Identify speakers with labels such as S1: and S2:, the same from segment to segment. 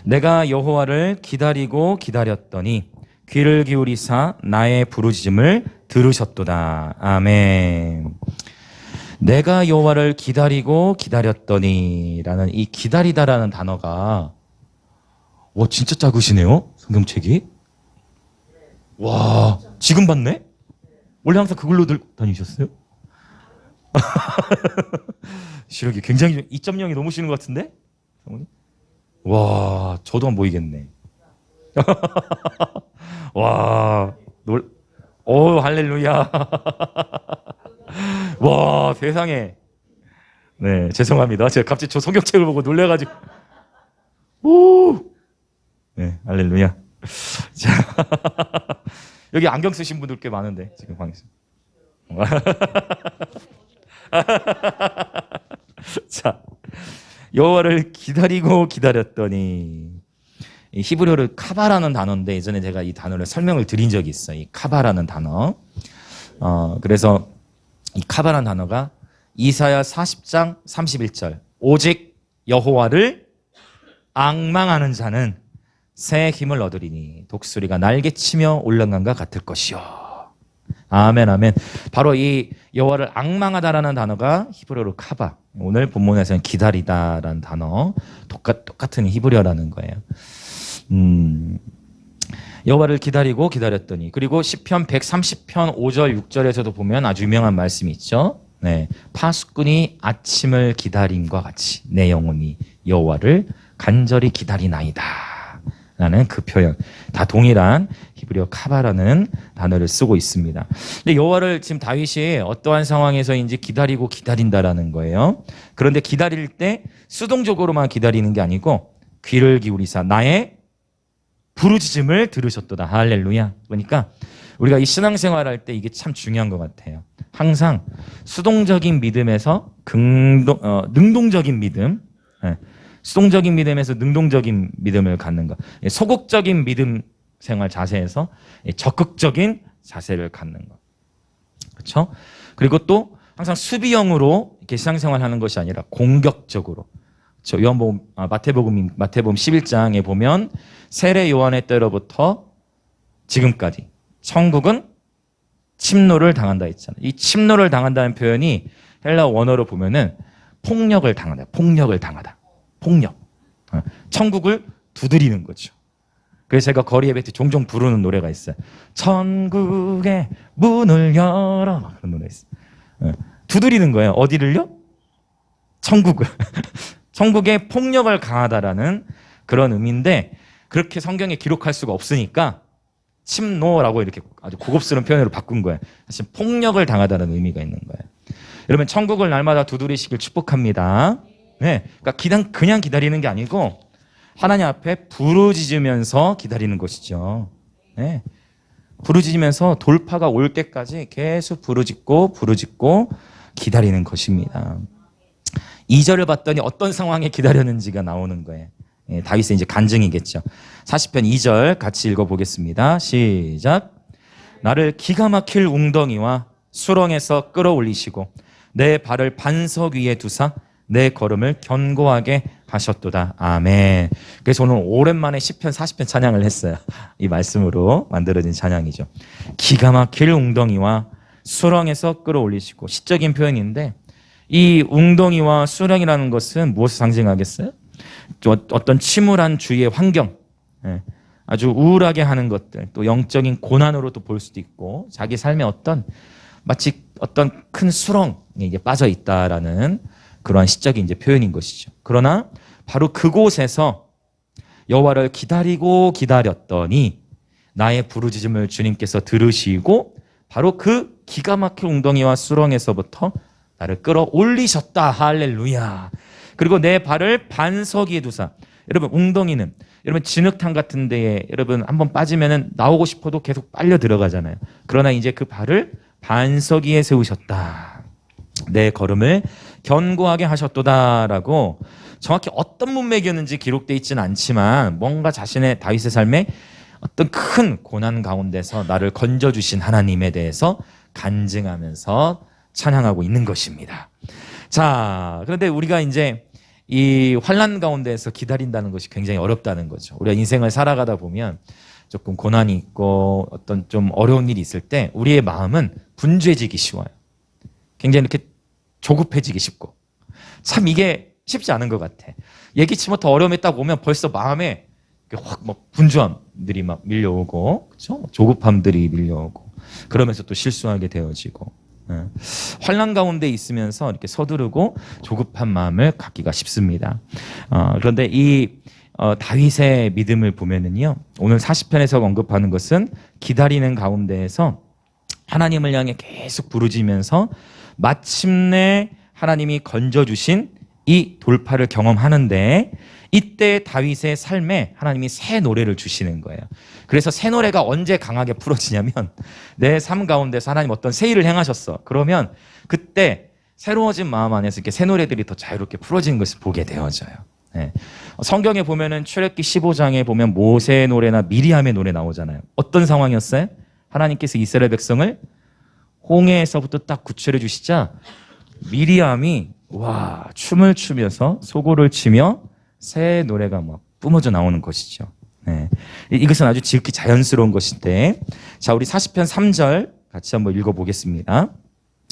S1: 내가 여호와를 기다리고 기다렸더니 귀를 기울이사 나의 부르짖음을 들으셨도다. 아멘. 내가 여호와를 기다리고 기다렸더니 라는 이 기다리다라는 단어가 와 진짜 작으시네요. 성경책이. 와 지금 봤네? 원래 항상 그걸로 들고 다니셨어요? 시력이 굉장히 2.0이 넘으시는 것 같은데? 와 저도 안 보이겠네. 와 할렐루야. 와 세상에. 네 죄송합니다. 제가 갑자기 저 성경책을 보고 놀래가지고 네 할렐루야. 자 여기 안경 쓰신 분들 꽤 많은데 지금 방에서. 자 여호와를 기다리고 기다렸더니 이 히브리어로 카바라는 단어인데 예전에 제가 이 단어를 설명을 드린 적이 있어요. 이 카바라는 단어. 그래서 이 카바라는 단어가 이사야 40장 31절 오직 여호와를 앙망하는 자는 새 힘을 얻으리니 독수리가 날개치며 올라간과 같을 것이요. 아멘 아멘. 바로 이 여호와를 앙망하다라는 단어가 히브리어로 카바. 오늘 본문에서는 기다리다라는 단어 똑같은 히브리어라는 거예요. 여호와를 기다리고 기다렸더니 그리고 시편 130편 5절 6절에서도 보면 아주 유명한 말씀이 있죠. 네, 파수꾼이 아침을 기다림과 같이 내 영혼이 여호와를 간절히 기다리나이다 라는 그 표현 다 동일한 히브리어 카바라는 단어를 쓰고 있습니다. 근데 여호와를 지금 다윗이 어떠한 상황에서인지 기다리고 기다린다라는 거예요. 그런데 기다릴 때 수동적으로만 기다리는 게 아니고 귀를 기울이사 나의 부르짖음을 들으셨도다. 할렐루야. 그러니까 우리가 이 신앙생활할 때 이게 참 중요한 것 같아요. 항상 수동적인 믿음에서 능동적인 믿음, 수동적인 믿음에서 능동적인 믿음을 갖는 것, 소극적인 믿음 생활 자세에서 적극적인 자세를 갖는 것. 그렇죠? 그리고 또 항상 수비형으로 이렇게 신앙생활하는 것이 아니라 공격적으로. 저 마태복음 11장에 보면 세례 요한의 때로부터 지금까지 천국은 침노를 당한다 했잖아요. 이 침노를 당한다는 표현이 헬라 원어로 보면은 폭력을 당한다. 폭력을 당하다. 폭력. 천국을 두드리는 거죠. 그래서 제가 거리 예배 때 종종 부르는 노래가 있어요. 천국의 문을 열어. 그런 노래 있어요. 두드리는 거예요. 어디를요? 천국을. 천국의 폭력을 강하다라는 그런 의미인데 그렇게 성경에 기록할 수가 없으니까 침노라고 이렇게 아주 고급스러운 표현으로 바꾼 거예요. 사실 폭력을 당하다는 의미가 있는 거예요. 여러분 천국을 날마다 두드리시길 축복합니다. 네, 그러니까 그냥 기다리는 게 아니고 하나님 앞에 부르짖으면서 기다리는 것이죠. 네, 부르짖으면서 돌파가 올 때까지 계속 부르짖고 기다리는 것입니다. 2절을 봤더니 어떤 상황에 기다렸는지가 나오는 거예요. 예, 다윗의 이제 간증이겠죠. 40편 2절 같이 읽어보겠습니다. 시작. 나를 기가 막힐 웅덩이와 수렁에서 끌어올리시고 내 발을 반석 위에 두사 내 걸음을 견고하게 하셨도다. 아멘. 그래서 오늘 오랜만에 시편 40편 찬양을 했어요. 이 말씀으로 만들어진 찬양이죠. 기가 막힐 웅덩이와 수렁에서 끌어올리시고 시적인 표현인데 이 웅덩이와 수렁이라는 것은 무엇을 상징하겠어요? 어떤 침울한 주위의 환경, 아주 우울하게 하는 것들, 또 영적인 고난으로도 볼 수도 있고 자기 삶에 마치 어떤 큰 수렁에 이제 빠져 있다라는 그러한 시적인 이제 표현인 것이죠. 그러나 바로 그곳에서 여호와를 기다리고 기다렸더니 나의 부르짖음을 주님께서 들으시고 바로 그 기가 막힌 웅덩이와 수렁에서부터 나를 끌어올리셨다. 할렐루야. 그리고 내 발을 반석 위에 두사. 여러분 웅덩이는 여러분 진흙탕 같은 데에 여러분 한번 빠지면은 나오고 싶어도 계속 빨려 들어가잖아요. 그러나 이제 그 발을 반석 위에 세우셨다. 내 걸음을 견고하게 하셨도다라고 정확히 어떤 문맥이었는지 기록되어 있지는 않지만 뭔가 자신의 다윗의 삶에 어떤 큰 고난 가운데서 나를 건져주신 하나님에 대해서 간증하면서 찬양하고 있는 것입니다. 자, 그런데 우리가 이제 이 환난 가운데에서 기다린다는 것이 굉장히 어렵다는 거죠. 우리가 인생을 살아가다 보면 조금 고난이 있고 어떤 좀 어려운 일이 있을 때 우리의 마음은 분주해지기 쉬워요. 굉장히 이렇게 조급해지기 쉽고 참 이게 쉽지 않은 것 같아. 예기치 못한 어려움이 딱 오면 벌써 마음에 확 막 분주함들이 막 밀려오고, 그렇죠? 조급함들이 밀려오고, 그러면서 또 실수하게 되어지고, 환난 가운데 있으면서 이렇게 서두르고 조급한 마음을 갖기가 쉽습니다. 그런데 이 다윗의 믿음을 보면은요, 오늘 40편에서 언급하는 것은 기다리는 가운데에서 하나님을 향해 계속 부르짖으면서 마침내 하나님이 건져주신 이 돌파를 경험하는데, 이때 다윗의 삶에 하나님이 새 노래를 주시는 거예요. 그래서 새 노래가 언제 강하게 풀어지냐면 내 삶 가운데서 하나님 어떤 새 일을 행하셨어. 그러면 그때 새로워진 마음 안에서 이렇게 새 노래들이 더 자유롭게 풀어지는 것을 보게 되어져요. 네. 성경에 보면은 출애굽기 15장에 보면 모세의 노래나 미리암의 노래 나오잖아요. 어떤 상황이었어요? 하나님께서 이스라엘 백성을 홍해에서부터 딱 구출해 주시자 미리암이 와 춤을 추면서 소고를 치며 새 노래가 막 뿜어져 나오는 것이죠. 네. 이것은 아주 지극히 자연스러운 것인데, 자 우리 40편 3절 같이 한번 읽어보겠습니다.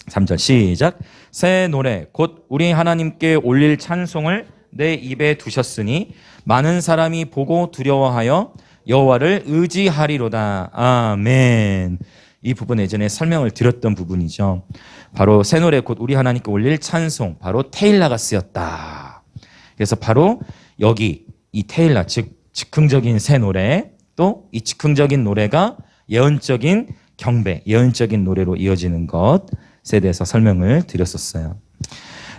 S1: 3절 시작. 새 노래 곧 우리 하나님께 올릴 찬송을 내 입에 두셨으니 많은 사람이 보고 두려워하여 여호와를 의지하리로다. 아멘. 이 부분 예전에 설명을 드렸던 부분이죠. 바로 새 노래 곧 우리 하나님께 올릴 찬송, 바로 테일라가 쓰였다. 그래서 바로 여기 이 테일라, 즉 즉흥적인 새 노래, 또 이 즉흥적인 노래가 예언적인 경배, 예언적인 노래로 이어지는 것에 대해서 설명을 드렸었어요.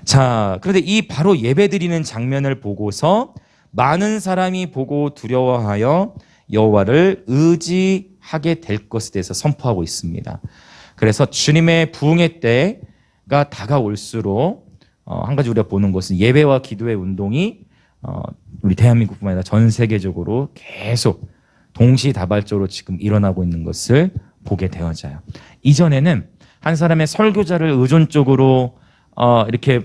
S1: 자, 그런데 이 바로 예배 드리는 장면을 보고서 많은 사람이 보고 두려워하여 여호와를 의지하게 될 것에 대해서 선포하고 있습니다. 그래서 주님의 부흥의 때가 다가올수록 한 가지 우리가 보는 것은 예배와 기도의 운동이 우리 대한민국뿐만 아니라 전 세계적으로 계속 동시다발적으로 지금 일어나고 있는 것을 보게 되어져요. 이전에는 한 사람의 설교자를 의존적으로 이렇게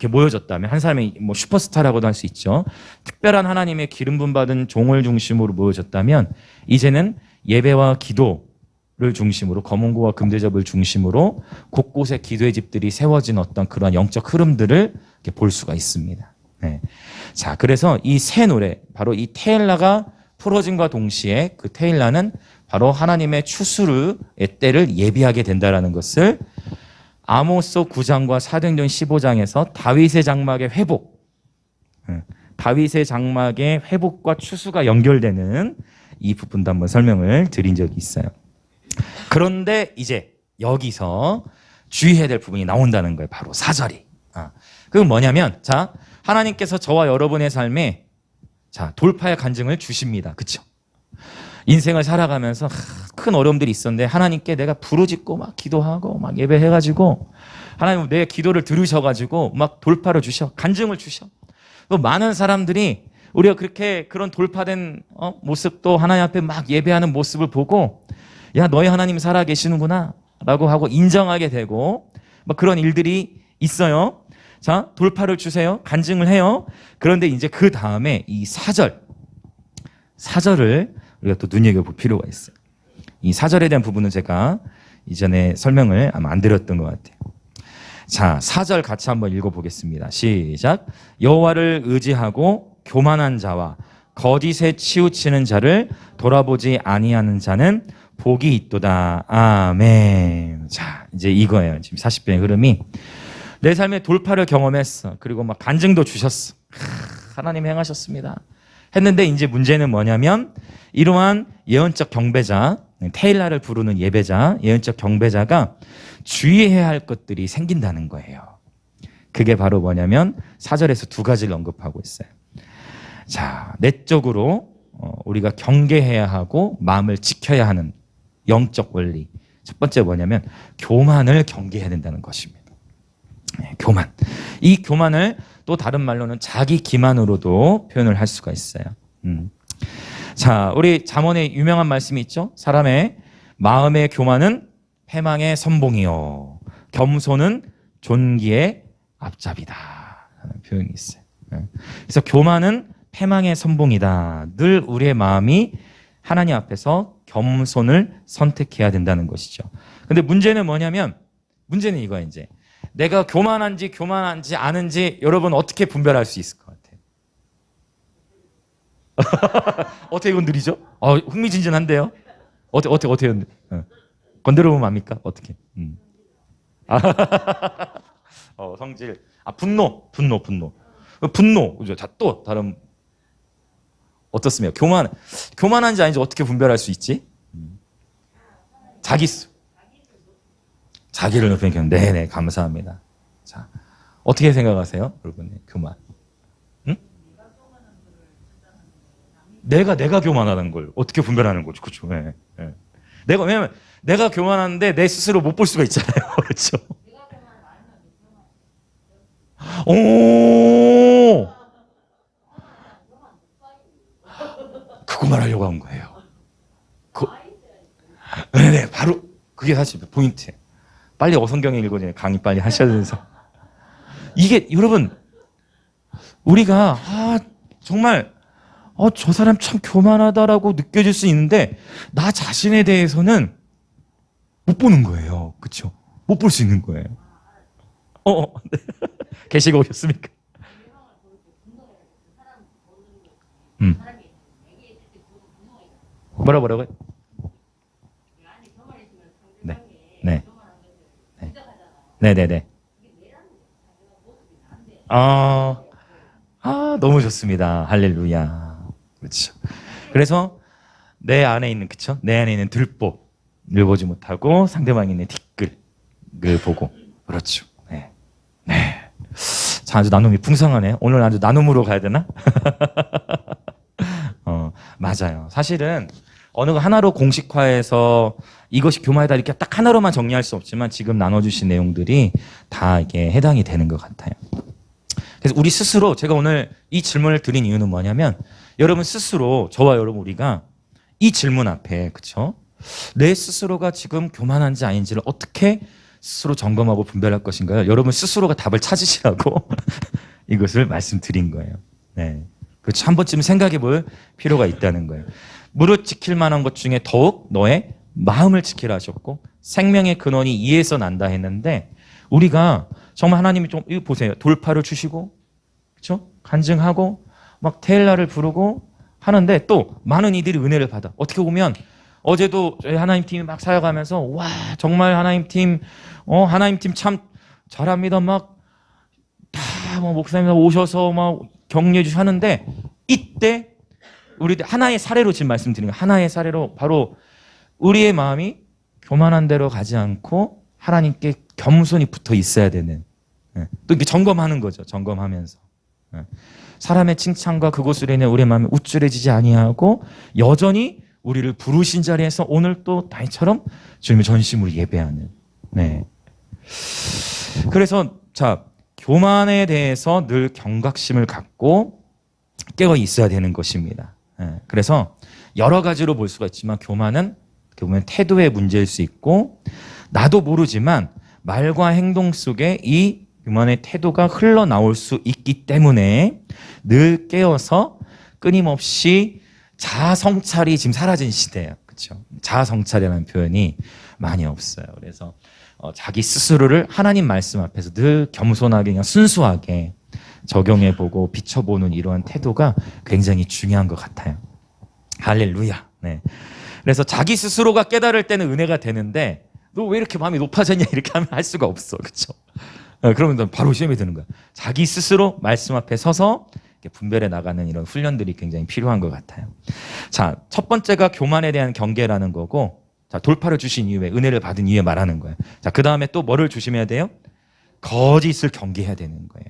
S1: 모여졌다면, 한 사람이 뭐 슈퍼스타라고도 할 수 있죠. 특별한 하나님의 기름 부음 받은 종을 중심으로 모여졌다면, 이제는 예배와 기도를 중심으로, 검은고와 금대접을 중심으로 곳곳에 기도의 집들이 세워진 어떤 그런 영적 흐름들을 이렇게 볼 수가 있습니다. 네. 자, 그래서 이 새 노래, 바로 이 테일라가 풀어짐과 동시에 그 테일라는 바로 하나님의 추수의 때를 예비하게 된다는 것을 아모스 9장과 사도행전 15장에서 다윗의 장막의 회복, 다윗의 장막의 회복과 추수가 연결되는 이 부분도 한번 설명을 드린 적이 있어요. 그런데 이제 여기서 주의해야 될 부분이 나온다는 거예요. 바로 4절이. 그건 뭐냐면, 자, 하나님께서 저와 여러분의 삶에 자 돌파의 간증을 주십니다. 그렇죠? 인생을 살아가면서 큰 어려움들이 있었는데 하나님께 내가 부르짖고 막 기도하고 막 예배해가지고 하나님 내 기도를 들으셔가지고 막 돌파를 주셔, 간증을 주셔. 또 많은 사람들이 우리가 그렇게 그런 돌파된 모습도 하나님 앞에 막 예배하는 모습을 보고 야 너희 하나님 살아계시는구나 라고 하고 인정하게 되고 막 그런 일들이 있어요. 자, 돌파를 주세요. 간증을 해요. 그런데 이제 그 다음에 이 4절을 우리가 또 눈여겨볼 필요가 있어요. 이 4절에 대한 부분은 제가 이전에 설명을 아마 안 드렸던 것 같아요. 자, 4절 같이 한번 읽어보겠습니다. 시작. 여호와를 의지하고 교만한 자와 거짓에 치우치는 자를 돌아보지 아니하는 자는 복이 있도다. 아멘. 자, 이제 이거예요. 지금 40편의 흐름이. 내 삶에 돌파를 경험했어. 그리고 막 간증도 주셨어. 하나님 행하셨습니다. 했는데 이제 문제는 뭐냐면 이러한 예언적 경배자, 테일라를 부르는 예배자, 예언적 경배자가 주의해야 할 것들이 생긴다는 거예요. 그게 바로 뭐냐면 4절에서 두 가지를 언급하고 있어요. 자, 내적으로 우리가 경계해야 하고 마음을 지켜야 하는 영적 원리. 첫 번째 뭐냐면 교만을 경계해야 된다는 것입니다. 교만. 이 교만을 또 다른 말로는 자기 기만으로도 표현을 할 수가 있어요. 자, 우리 잠언에 유명한 말씀이 있죠. 사람의 마음의 교만은 패망의 선봉이요 겸손은 존귀의 앞잡이다 라는 표현이 있어요. 예. 그래서 교만은 패망의 선봉이다. 늘 우리의 마음이 하나님 앞에서 겸손을 선택해야 된다는 것이죠. 근데 문제는 뭐냐면, 문제는 이거야. 이제 내가 교만한지 아는지 여러분 어떻게 분별할 수 있을 것 같아요? 어떻게 건드리죠? 흥미진진한데요. 어떻게 건드려 보면 압니까? 어떻게? 성질. 분노. 그죠? 자, 또 다른 어떻습니까? 교만한지 아닌지 어떻게 분별할 수 있지? 자기를 높이는 교만. 네네, 감사합니다. 자, 어떻게 생각하세요, 여러분? 교만. 응? 내가 교만하다는 걸 어떻게 분별하는 거죠, 그렇죠? 네, 네. 왜냐면 내가 교만한데 내 스스로 못 볼 수가 있잖아요, 그렇죠? 오, 그거 말하려고 한 거예요. 네네, 바로 그게 사실 포인트예요. 빨리 어성경에 읽어줘요. 강의 빨리 하셔야 돼서. 이게 여러분, 우리가 정말 저 사람 참 교만하다라고 느껴질 수 있는데 나 자신에 대해서는 못 보는 거예요. 그렇죠? 못 볼 수 있는 거예요. 네. 계시가 오셨습니까? 뭐라고요? 네. 네. 네네네. 너무 좋습니다. 할렐루야. 그렇죠. 그래서 내 안에 있는, 그쵸? 내 안에 있는 들보를 보지 못하고 상대방에 있는 뒷글을 보고. 그렇죠. 네. 네. 자, 아주 나눔이 풍성하네요. 오늘 아주 나눔으로 가야 되나? 맞아요. 사실은 어느 하나로 공식화해서 이것이 교만이다 이렇게 딱 하나로만 정리할 수 없지만 지금 나눠주신 내용들이 다 이게 해당이 되는 것 같아요. 그래서 우리 스스로, 제가 오늘 이 질문을 드린 이유는 뭐냐면, 여러분 스스로, 저와 여러분 우리가 이 질문 앞에, 그쵸? 내 스스로가 지금 교만한지 아닌지를 어떻게 스스로 점검하고 분별할 것인가요? 여러분 스스로가 답을 찾으시라고 이것을 말씀드린 거예요. 네. 그렇죠. 한 번쯤 생각해 볼 필요가 있다는 거예요. 무릇 지킬 만한 것 중에 더욱 너의 마음을 지키라 하셨고, 생명의 근원이 이에서 난다 했는데, 우리가 정말 하나님이 좀, 이거 보세요. 돌파를 주시고, 그렇죠? 간증하고, 막 테일라를 부르고 하는데 또 많은 이들이 은혜를 받아. 어떻게 보면 어제도 저희 하나님 팀이 막 사역하면서, 와, 정말 하나님 팀 참 잘합니다. 막 다 목사님 오셔서 막 격려해 주시고 하는데, 이때 우리 하나의 사례로 지금 말씀드리는 거예요. 하나의 사례로 바로 우리의 마음이 교만한 대로 가지 않고 하나님께 겸손히 붙어 있어야 되는, 또 이렇게 점검하는 거죠. 점검하면서 사람의 칭찬과 그것으로 인해 우리의 마음이 우쭐해지지 아니하고 여전히 우리를 부르신 자리에서 오늘 또 다이처럼 주님의 전심으로 예배하는. 네. 그래서 자, 교만에 대해서 늘 경각심을 갖고 깨어 있어야 되는 것입니다. 그래서 여러 가지로 볼 수가 있지만 교만은 어떻게 보면 태도의 문제일 수 있고, 나도 모르지만 말과 행동 속에 이 교만의 태도가 흘러나올 수 있기 때문에 늘 깨어서 끊임없이 자아 성찰이 지금 사라진 시대예요. 그렇죠? 자아 성찰이라는 표현이 많이 없어요. 그래서 자기 스스로를 하나님 말씀 앞에서 늘 겸손하게 그냥 순수하게 적용해보고 비춰보는 이러한 태도가 굉장히 중요한 것 같아요. 할렐루야. 네. 그래서 자기 스스로가 깨달을 때는 은혜가 되는데, 너 왜 이렇게 마음이 높아졌냐 이렇게 하면 할 수가 없어. 그렇죠? 그러면 바로 시험이 드는 거야. 자기 스스로 말씀 앞에 서서 분별해 나가는 이런 훈련들이 굉장히 필요한 것 같아요. 자, 첫 번째가 교만에 대한 경계라는 거고, 자, 돌파를 주신 이후에, 은혜를 받은 이후에 말하는 거예요. 자, 그 다음에 또 뭐를 조심해야 돼요? 거짓을 경계해야 되는 거예요.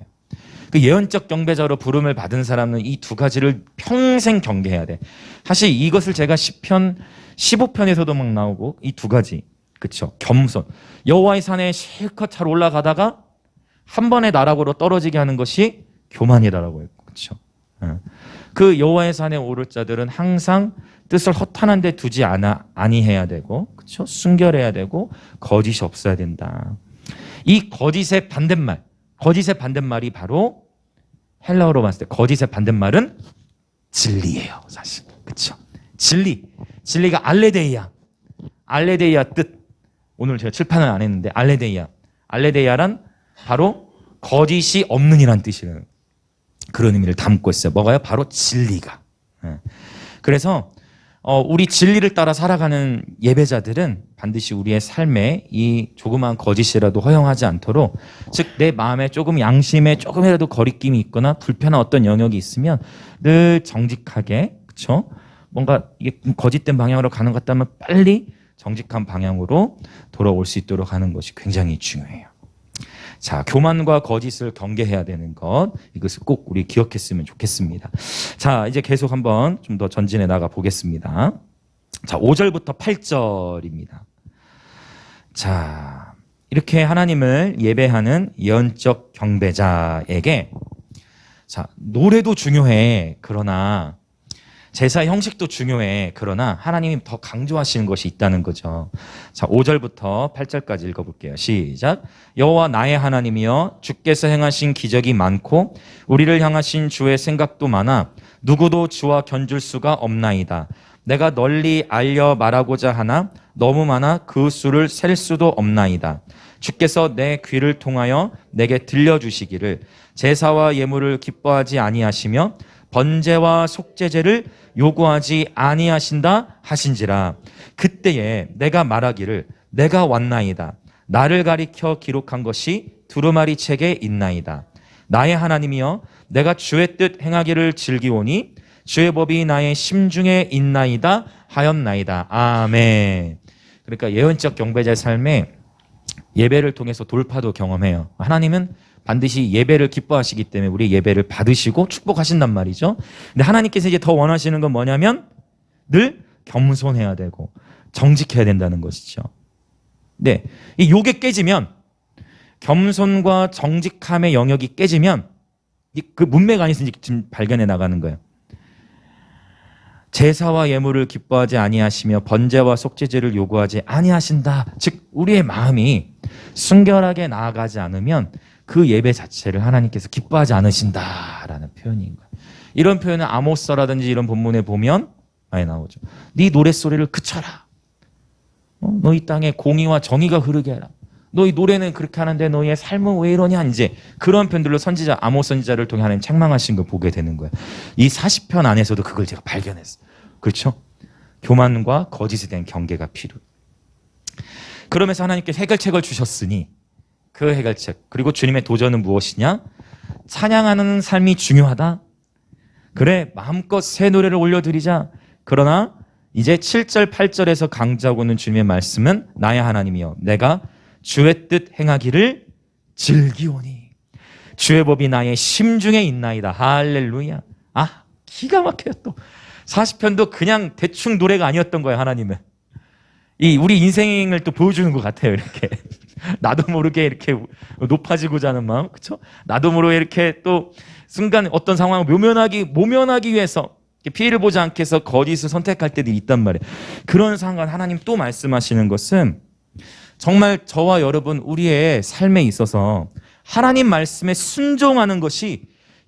S1: 그 예언적 경배자로 부름을 받은 사람은 이 두 가지를 평생 경계해야 돼. 사실 이것을 제가 시편 15편에서도 막 나오고, 이 두 가지, 그렇죠? 겸손. 여호와의 산에 실컷 잘 올라가다가 한 번에 나락으로 떨어지게 하는 것이 교만이다라고 했고, 그렇죠? 그 여호와의 산에 오를 자들은 항상 뜻을 허탄한 데 두지 아니해야 되고, 그렇죠? 순결해야 되고 거짓이 없어야 된다. 이 거짓의 반대말이 바로 헬라어로 봤을 때 거짓의 반대말은 진리예요, 사실. 그렇죠? 진리가 알레데이아. 알레데이아 뜻. 오늘 제가 칠판을 안 했는데 알레데이아란 바로 거짓이 없는이란 뜻이라는 그런 의미를 담고 있어요. 뭐가요? 바로 진리가. 그래서 우리 진리를 따라 살아가는 예배자들은 반드시 우리의 삶에 이 조그마한 거짓이라도 허용하지 않도록, 즉 내 마음에 조금 양심에 조금이라도 거리낌이 있거나 불편한 어떤 영역이 있으면 늘 정직하게, 그렇죠? 뭔가 이게 거짓된 방향으로 가는 것 같다면 빨리 정직한 방향으로 돌아올 수 있도록 하는 것이 굉장히 중요해요. 자, 교만과 거짓을 경계해야 되는 것, 이것을 꼭 우리 기억했으면 좋겠습니다. 자, 이제 계속 한번 좀 더 전진해 나가 보겠습니다. 자, 5절부터 8절입니다. 자, 이렇게 하나님을 예배하는 예언적 경배자에게, 자, 노래도 중요해. 그러나 제사 형식도 중요해. 그러나 하나님이 더 강조하시는 것이 있다는 거죠. 자, 5절부터 8절까지 읽어볼게요. 시작. 여호와 나의 하나님이여, 주께서 행하신 기적이 많고 우리를 향하신 주의 생각도 많아 누구도 주와 견줄 수가 없나이다. 내가 널리 알려 말하고자 하나 너무 많아 그 수를 셀 수도 없나이다. 주께서 내 귀를 통하여 내게 들려주시기를 제사와 예물을 기뻐하지 아니하시며 번제와 속죄제를 요구하지 아니하신다 하신지라. 그때에 내가 말하기를 내가 왔나이다. 나를 가리켜 기록한 것이 두루마리 책에 있나이다. 나의 하나님이여, 내가 주의 뜻 행하기를 즐기오니 주의 법이 나의 심중에 있나이다 하였나이다. 아멘. 그러니까 예언적 경배자의 삶에 예배를 통해서 돌파도 경험해요. 하나님은 반드시 예배를 기뻐하시기 때문에 우리 예배를 받으시고 축복하신단 말이죠. 근데 하나님께서 이제 더 원하시는 건 뭐냐면 늘 겸손해야 되고 정직해야 된다는 것이죠. 네, 이 요게 깨지면, 겸손과 정직함의 영역이 깨지면 그 문맥 안에서 지금 발견해 나가는 거예요. 제사와 예물을 기뻐하지 아니하시며 번제와 속죄제를 요구하지 아니하신다. 즉 우리의 마음이 순결하게 나아가지 않으면 그 예배 자체를 하나님께서 기뻐하지 않으신다라는 표현인 거예요. 이런 표현은 아모스라든지 이런 본문에 보면 많이 나오죠. 네 노랫소리를 그쳐라. 너희 땅에 공의와 정의가 흐르게 해라. 너희 노래는 그렇게 하는데 너희의 삶은 왜 이러냐. 이제 그런 편들로 선지자 아모스 선지자를 통해 하나님 책망하신 걸 보게 되는 거예요. 이 40편 안에서도 그걸 제가 발견했어요. 그렇죠? 교만과 거짓에 대한 경계가 필요해요. 그러면서 하나님께 해결책을 주셨으니 그 해결책, 그리고 주님의 도전은 무엇이냐? 찬양하는 삶이 중요하다. 그래, 마음껏 새 노래를 올려드리자. 그러나 이제 7절 8절에서 강조하고 있는 주님의 말씀은 나의 하나님이여, 내가 주의 뜻 행하기를 즐기오니 주의 법이 나의 심중에 있나이다. 할렐루야. 아, 기가 막혀요. 또 40편도 그냥 대충 노래가 아니었던 거예요. 하나님은 이 우리 인생을 또 보여주는 것 같아요. 이렇게 나도 모르게 이렇게 높아지고자 하는 마음, 그렇죠? 나도 모르게 이렇게 또 순간 어떤 상황을 모면하기 위해서 피해를 보지 않게 해서 거짓을 선택할 때도 있단 말이에요. 그런 상황 하나님 또 말씀하시는 것은 정말 저와 여러분 우리의 삶에 있어서 하나님 말씀에 순종하는 것이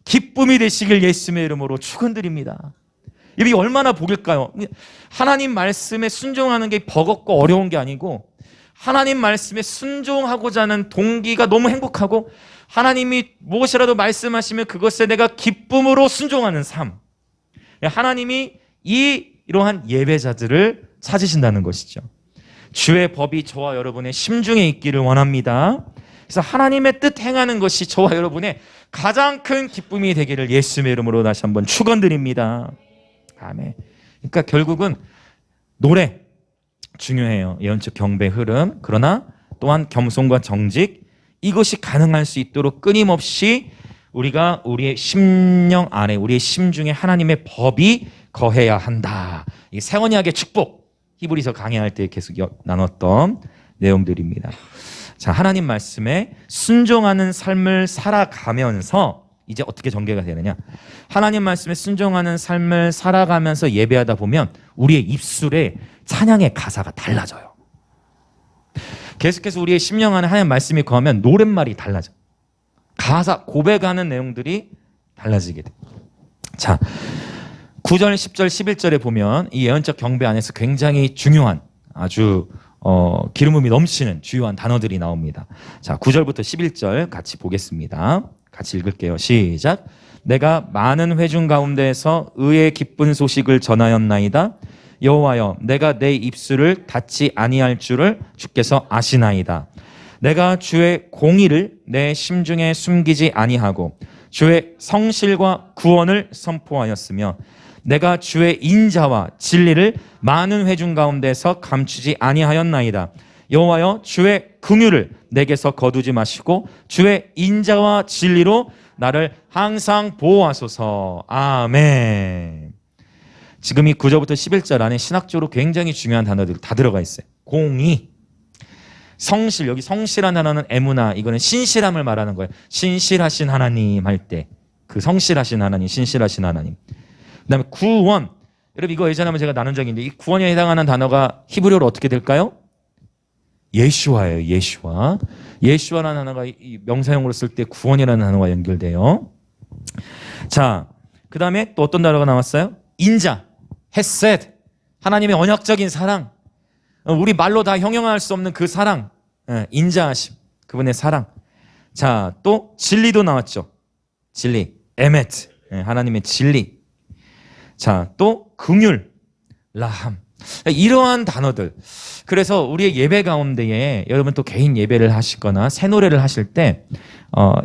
S1: 기쁨이 되시길 예수님의 이름으로 축원드립니다. 이게 얼마나 복일까요? 하나님 말씀에 순종하는 게 버겁고 어려운 게 아니고 하나님 말씀에 순종하고자 하는 동기가 너무 행복하고 하나님이 무엇이라도 말씀하시면 그것에 내가 기쁨으로 순종하는 삶. 하나님이 이러한 예배자들을 찾으신다는 것이죠. 주의 법이 저와 여러분의 심중에 있기를 원합니다. 그래서 하나님의 뜻 행하는 것이 저와 여러분의 가장 큰 기쁨이 되기를 예수님의 이름으로 다시 한번 축원드립니다. 아멘. 그러니까 결국은 노래 중요해요. 예언적 경배 흐름. 그러나 또한 겸손과 정직, 이것이 가능할 수 있도록 끊임없이 우리가 우리의 심령 안에, 우리의 심중에 하나님의 법이 거해야 한다. 이 새 언약의 축복, 히브리서 강해할 때 계속 나눴던 내용들입니다. 자, 하나님 말씀에 순종하는 삶을 살아가면서 이제 어떻게 전개가 되느냐? 하나님 말씀에 순종하는 삶을 살아가면서 예배하다 보면 우리의 입술에 찬양의 가사가 달라져요. 계속해서 우리의 심령 안에 하나님 말씀이 거하면 노랫말이 달라져. 가사, 고백하는 내용들이 달라지게 돼. 자, 9절, 10절, 11절에 보면 이 예언적 경배 안에서 굉장히 중요한 아주 기름 부음이 넘치는 주요한 단어들이 나옵니다. 자, 9절부터 11절 같이 보겠습니다. 같이 읽을게요. 시작. 내가 많은 회중 가운데에서 의의 기쁜 소식을 전하였나이다. 여호와여, 내가 내 입술을 닫지 아니할 줄을 주께서 아시나이다. 내가 주의 공의를 내 심중에 숨기지 아니하고 주의 성실과 구원을 선포하였으며 내가 주의 인자와 진리를 많은 회중 가운데서 감추지 아니하였나이다. 여호와여, 주의 긍휼을 내게서 거두지 마시고 주의 인자와 진리로 나를 항상 보호하소서. 아멘. 지금 이 9절부터 11절 안에 신학적으로 굉장히 중요한 단어들 다 들어가 있어요. 공의, 성실, 여기 성실한 단어는 에무나, 이거는 신실함을 말하는 거예요. 신실하신 하나님 할 때 그 성실하신 하나님, 신실하신 하나님. 그다음에 구원. 여러분 이거 예전에 한번 제가 나눈 적이 있는데 이 구원에 해당하는 단어가 히브리어로 어떻게 될까요? 예슈아예요. 예슈아. 예슈아라는 단어가 이 명사용으로 쓸 때 구원이라는 단어가 연결돼요. 자, 그다음에 또 어떤 단어가 나왔어요? 인자, 헤셋. 하나님의 언약적인 사랑. 우리 말로 다 형용할 수 없는 그 사랑. 인자하심. 그분의 사랑. 자, 또 진리도 나왔죠. 진리, 에메트. 하나님의 진리. 자, 또 긍휼, 라함. 이러한 단어들. 그래서 우리의 예배 가운데에 여러분 또 개인 예배를 하시거나 새 노래를 하실 때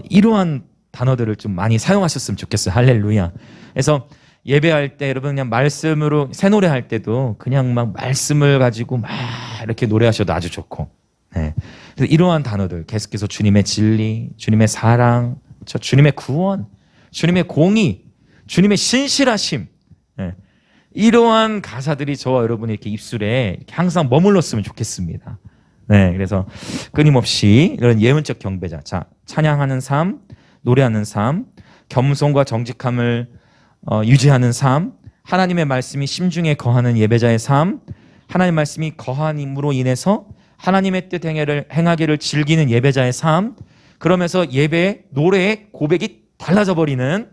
S1: 이러한 단어들을 좀 많이 사용하셨으면 좋겠어요. 할렐루야. 그래서 예배할 때 여러분 그냥 말씀으로 새 노래할 때도 그냥 막 말씀을 가지고 막 이렇게 노래하셔도 아주 좋고. 네. 그래서 이러한 단어들 계속해서 주님의 진리, 주님의 사랑, 주님의 구원, 주님의 공의, 주님의 신실하심. 네. 이러한 가사들이 저와 여러분의 이렇게 입술에 이렇게 항상 머물렀으면 좋겠습니다. 네, 그래서 끊임없이 이런 예언적 경배자, 자, 찬양하는 삶, 노래하는 삶, 겸손과 정직함을 유지하는 삶, 하나님의 말씀이 심중에 거하는 예배자의 삶, 하나님의 말씀이 거함으로 인해서 하나님의 뜻 행하기를 즐기는 예배자의 삶, 그러면서 예배의 노래의 고백이 달라져 버리는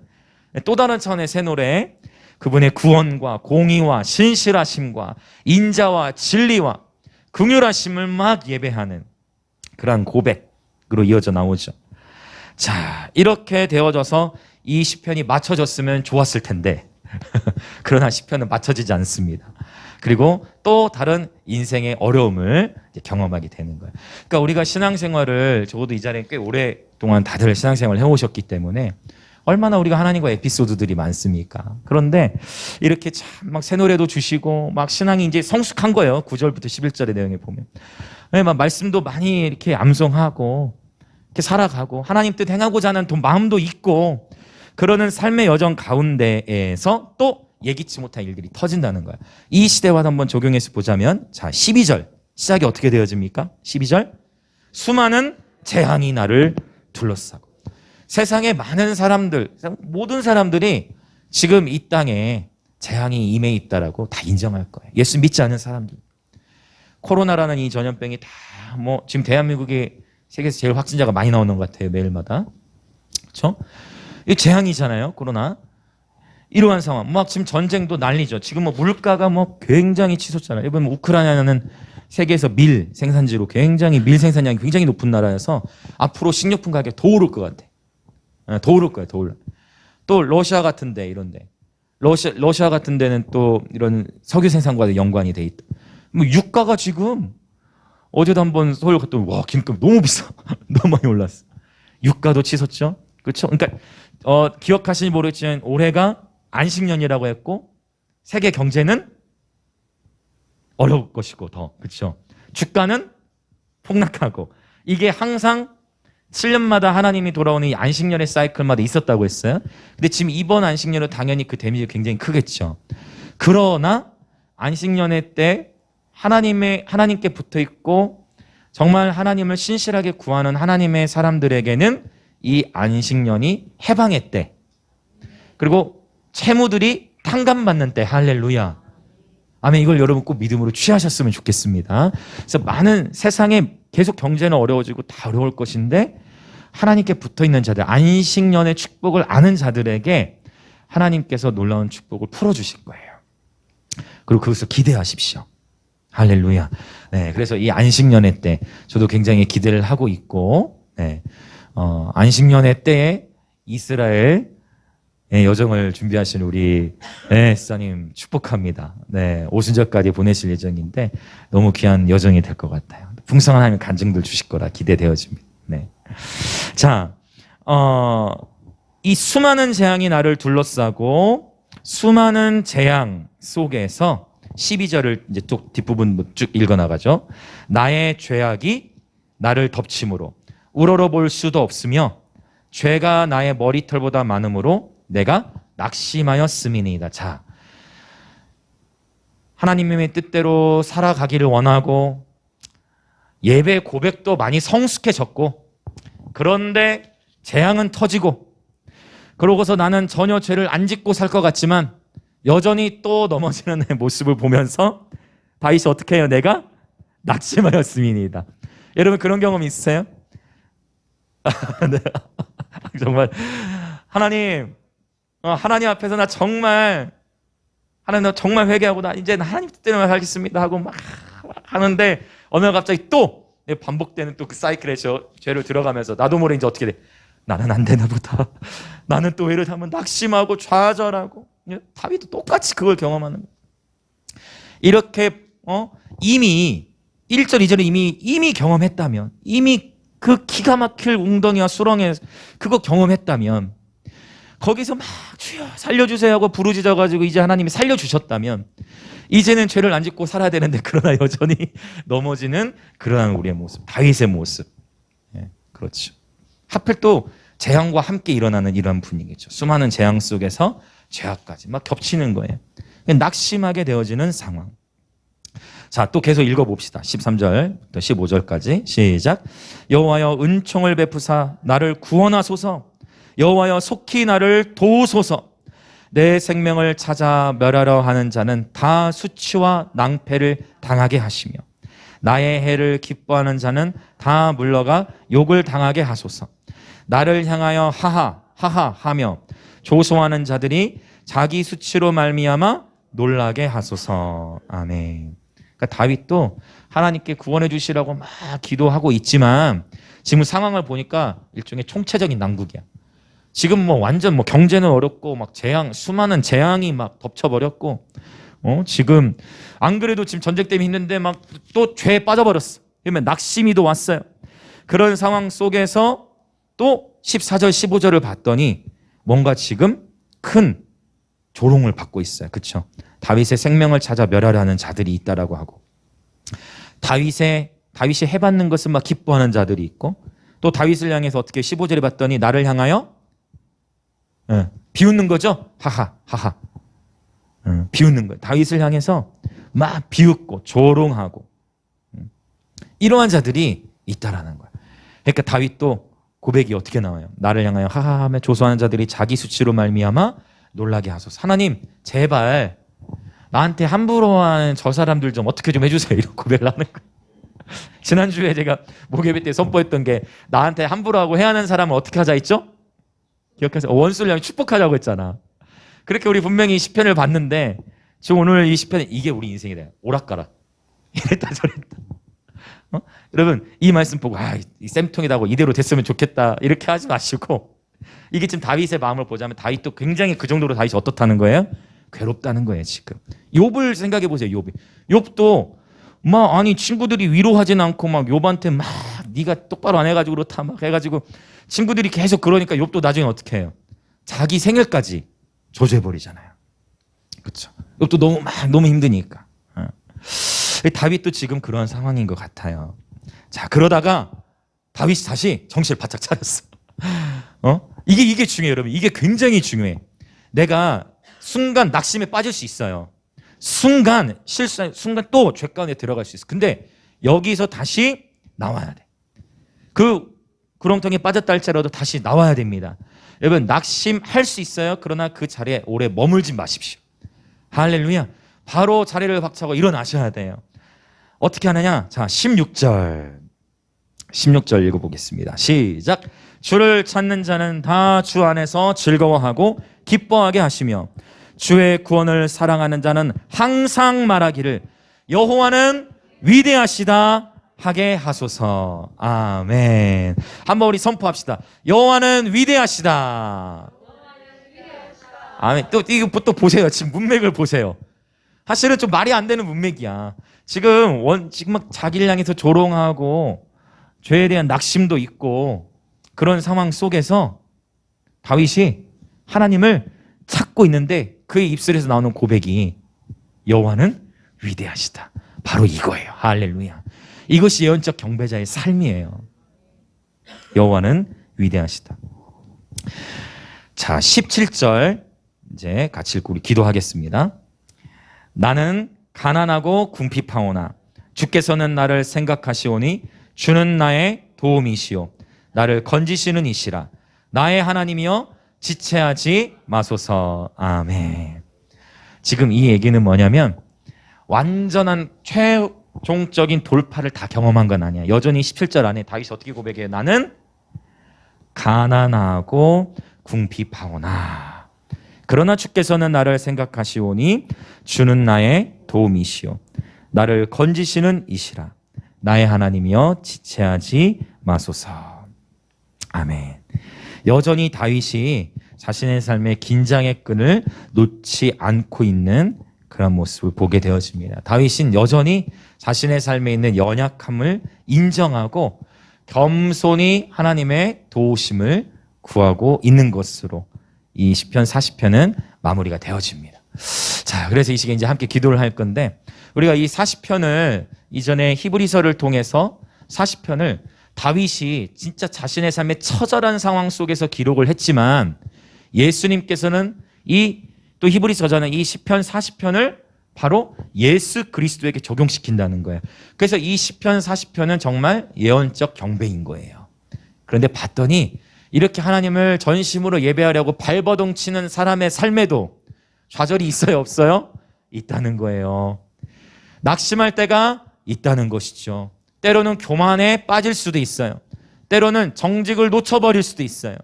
S1: 또 다른 차원의 새 노래, 그분의 구원과 공의와 신실하심과 인자와 진리와 긍휼하심을 막 예배하는 그러한 고백으로 이어져 나오죠. 자, 이렇게 되어져서 이 시편이 맞춰졌으면 좋았을 텐데 그러나 시편은 맞춰지지 않습니다. 그리고 또 다른 인생의 어려움을 경험하게 되는 거예요. 그러니까 우리가 신앙생활을 적어도 이 자리에 꽤 오랫동안 다들 신앙생활을 해오셨기 때문에 얼마나 우리가 하나님과 에피소드들이 많습니까? 그런데 이렇게 참 막 새 노래도 주시고 막 신앙이 이제 성숙한 거예요. 9절부터 11절의 내용에 보면. 막 말씀도 많이 이렇게 암송하고 이렇게 살아가고 하나님 뜻 행하고자 하는 마음도 있고 그러는 삶의 여정 가운데에서 또 예기치 못한 일들이 터진다는 거예요. 이 시대와 한번 적용해서 보자면 자, 12절 시작이 어떻게 되어집니까? 12절 수많은 재앙이 나를 둘러싸고 세상의 많은 사람들, 모든 사람들이 지금 이 땅에 재앙이 임해 있다라고 다 인정할 거예요. 예수 믿지 않는 사람들. 코로나라는 이 전염병이 다 지금 대한민국이 세계에서 제일 확진자가 많이 나오는 것 같아요. 매일마다. 그렇죠? 이 재앙이잖아요. 코로나. 이러한 상황. 막 지금 전쟁도 난리죠. 지금 물가가 굉장히 치솟잖아요. 여러분 우크라이나는 세계에서 밀 생산지로 굉장히 밀 생산량이 굉장히 높은 나라여서 앞으로 식료품 가격 더 오를 것 같아. 더 오를 거예요. 더 올라. 또 러시아 같은 데 이런데 러시아 같은 데는 또 이런 석유 생산과도 연관이 돼 있다. 유가가 지금 어제도 한번 서울 갔더니 와 김값 너무 비싸. 너무 많이 올랐어. 유가도 치솟죠. 그렇죠? 그러니까 기억하시는지 모르겠지만 올해가 안식년이라고 했고 세계 경제는 어려울 것이고 더 그렇죠. 주가는 폭락하고 이게 항상 7년마다 하나님이 돌아오는 이 안식년의 사이클마다 있었다고 했어요. 근데 지금 이번 안식년은 당연히 그 데미지가 굉장히 크겠죠. 그러나 안식년의 때 하나님께 붙어 있고 정말 하나님을 신실하게 구하는 하나님의 사람들에게는 이 안식년이 해방의 때 그리고 채무들이 탕감받는 때 할렐루야. 아멘. 이걸 여러분 꼭 믿음으로 취하셨으면 좋겠습니다. 그래서 많은 세상에 계속 경제는 어려워지고 다 어려울 것인데 하나님께 붙어있는 자들, 안식년의 축복을 아는 자들에게 하나님께서 놀라운 축복을 풀어주실 거예요. 그리고 그것을 기대하십시오. 할렐루야. 네, 그래서 이 안식년의 때 저도 굉장히 기대를 하고 있고, 네, 안식년의 때에 이스라엘 여정을 준비하신 우리 스님 축복합니다. 네, 오순절까지 보내실 예정인데 너무 귀한 여정이 될 것 같아요. 풍성한 하나님 간증들 주실 거라 기대되어집니다. 네, 자, 이 수많은 재앙이 나를 둘러싸고 수많은 재앙 속에서 12절을 이제 또 뒷부분 쭉 읽어나가죠. 나의 죄악이 나를 덮침으로 우러러볼 수도 없으며 죄가 나의 머리털보다 많음으로 내가 낙심하였음이니이다. 자, 하나님의 뜻대로 살아가기를 원하고 예배 고백도 많이 성숙해졌고 그런데 재앙은 터지고 그러고서 나는 전혀 죄를 안 짓고 살 것 같지만 여전히 또 넘어지는 내 모습을 보면서 다윗이 어떻게 해요? 내가 낙심하였음이니이다. 여러분 그런 경험 있으세요? 네. 정말 하나님 앞에서 나 정말 하나님 나 정말 회개하고 나 이제 하나님 뜻대로만 살겠습니다 하고 막 하는데 어느 날 갑자기 또 반복되는 또 그 사이클에 죄를 들어가면서 나도 모르게 이제 어떻게 돼? 나는 안 되나 보다. 나는 또 회를 하면 낙심하고 좌절하고 다윗도 똑같이 그걸 경험하는 거예요. 이렇게 이미 1절 2절을 이미 경험했다면 이미 그 기가 막힐 웅덩이와 수렁에 그거 경험했다면 거기서 막 주여 살려주세요 하고 부르짖어가지고 이제 하나님이 살려주셨다면 이제는 죄를 안 짓고 살아야 되는데 그러나 여전히 넘어지는 그러한 우리의 모습, 다윗의 모습. 예, 그렇죠. 하필 또 재앙과 함께 일어나는 이런 분위기죠. 수많은 재앙 속에서 죄악까지 막 겹치는 거예요. 낙심하게 되어지는 상황. 자, 또 계속 읽어봅시다. 13절부터 15절까지 시작. 여호와여 은총을 베푸사 나를 구원하소서. 여호와여 속히 나를 도우소서. 내 생명을 찾아 멸하려 하는 자는 다 수치와 낭패를 당하게 하시며 나의 해를 기뻐하는 자는 다 물러가 욕을 당하게 하소서. 나를 향하여 하하 하하 하며 조소하는 자들이 자기 수치로 말미암아 놀라게 하소서. 아멘. 그러니까 다윗도 하나님께 구원해 주시라고 막 기도하고 있지만 지금 상황을 보니까 일종의 총체적인 난국이야. 지금 완전 경제는 어렵고 막 수많은 재앙이 막 덮쳐버렸고 지금 안 그래도 지금 전쟁 때문에 힘든데 막 또 죄에 빠져버렸어. 그러면 낙심이도 왔어요. 그런 상황 속에서 또 14절 15절을 봤더니 뭔가 지금 큰 조롱을 받고 있어요. 그렇죠? 다윗의 생명을 찾아 멸하려는 자들이 있다라고 하고 다윗이 해받는 것을 막 기뻐하는 자들이 있고 또 다윗을 향해서 어떻게 15절에 봤더니 나를 향하여 비웃는 거죠. 하하 하하 비웃는 거예요. 다윗을 향해서 막 비웃고 조롱하고 이러한 자들이 있다라는 거예요. 그러니까 다윗도 고백이 어떻게 나와요? 나를 향하여 하하하며 조소하는 자들이 자기 수치로 말미암아 놀라게 하소서. 하나님 제발 나한테 함부로 하는 저 사람들 좀 어떻게 좀 해주세요. 이런 고백을 하는 거예요. 지난주에 제가 목요일 때 선포했던 게 나한테 함부로 하고 해하는 사람을 어떻게 하자 했죠? 기억하세요? 원수를 향해 축복하자고 했잖아. 그렇게 우리 분명히 시편을 봤는데 지금 오늘 이 시편은 이게 우리 인생이래요. 오락가락. 이랬다 저랬다. 여러분 이 말씀 보고 이 쌤통이다고 이대로 됐으면 좋겠다 이렇게 하지 마시고 이게 지금 다윗의 마음을 보자면 다윗도 굉장히 그 정도로 다윗이 어떻다는 거예요? 괴롭다는 거예요 지금. 욥을 생각해 보세요. 욥도 막 아니 친구들이 위로하진 않고 막 욥한테 막 네가 똑바로 안 해가지고 그렇다 막 해가지고 친구들이 계속 그러니까 욥도 나중에 어떻게 해요? 자기 생일까지 조져버리잖아요. 그렇죠? 욥도 너무 힘드니까. 다윗도 지금 그런 상황인 것 같아요. 자, 그러다가 다윗이 다시 정신을 바짝 차렸어. 이게 중요해요, 여러분. 이게 굉장히 중요해. 내가 순간 낙심에 빠질 수 있어요. 순간 또 죄 가운데 들어갈 수 있어. 근데 여기서 다시 나와야 돼. 그 구렁텅이에 빠졌다 할지라도 다시 나와야 됩니다. 여러분 낙심할 수 있어요. 그러나 그 자리에 오래 머물지 마십시오. 할렐루야. 바로 자리를 박차고 일어나셔야 돼요. 어떻게 하느냐? 자, 16절 읽어보겠습니다. 시작. 주를 찾는 자는 다 주 안에서 즐거워하고 기뻐하게 하시며 주의 구원을 사랑하는 자는 항상 말하기를 여호와는 위대하시다 하게 하소서. 아멘. 한번 우리 선포합시다. 여호와는 위대하시다. 아멘. 이거 보세요. 지금 문맥을 보세요. 사실은 좀 말이 안 되는 문맥이야. 지금 막 자기를 향해서 조롱하고 죄에 대한 낙심도 있고 그런 상황 속에서 다윗이 하나님을 찾고 있는데 그의 입술에서 나오는 고백이 여호와는 위대하시다. 바로 이거예요. 할렐루야. 이것이 예언적 경배자의 삶이에요. 여호와는 위대하시다. 자, 17절 이제 같이 읽고 우리 기도하겠습니다. 나는 가난하고 궁핍하오나 주께서는 나를 생각하시오니 주는 나의 도움이시오. 나를 건지시는 이시라. 나의 하나님이여 지체하지 마소서. 아멘. 지금 이 얘기는 뭐냐면 완전한 최종적인 돌파를 다 경험한 건 아니야. 여전히 17절 안에 다윗이 어떻게 고백해요? 나는 가난하고 궁핍하오나 그러나 주께서는 나를 생각하시오니 주는 나의 도움이시오. 나를 건지시는 이시라. 나의 하나님이여 지체하지 마소서. 아멘. 여전히 다윗이 자신의 삶의 긴장의 끈을 놓지 않고 있는 그런 모습을 보게 되어집니다. 다윗은 여전히 자신의 삶에 있는 연약함을 인정하고 겸손히 하나님의 도우심을 구하고 있는 것으로 이 시편 40편은 마무리가 되어집니다. 자, 그래서 이 시간에 이제 함께 기도를 할 건데 우리가 이 40편을 이전에 히브리서를 통해서 40편을 다윗이 진짜 자신의 삶의 처절한 상황 속에서 기록을 했지만 예수님께서는 또 히브리서자는 이 시편 40편을 바로 예수 그리스도에게 적용시킨다는 거예요. 그래서 이 시편 40편은 정말 예언적 경배인 거예요. 그런데 봤더니 이렇게 하나님을 전심으로 예배하려고 발버둥 치는 사람의 삶에도 좌절이 있어요, 없어요? 있다는 거예요. 낙심할 때가 있다는 것이죠. 때로는 교만에 빠질 수도 있어요. 때로는 정직을 놓쳐버릴 수도 있어요.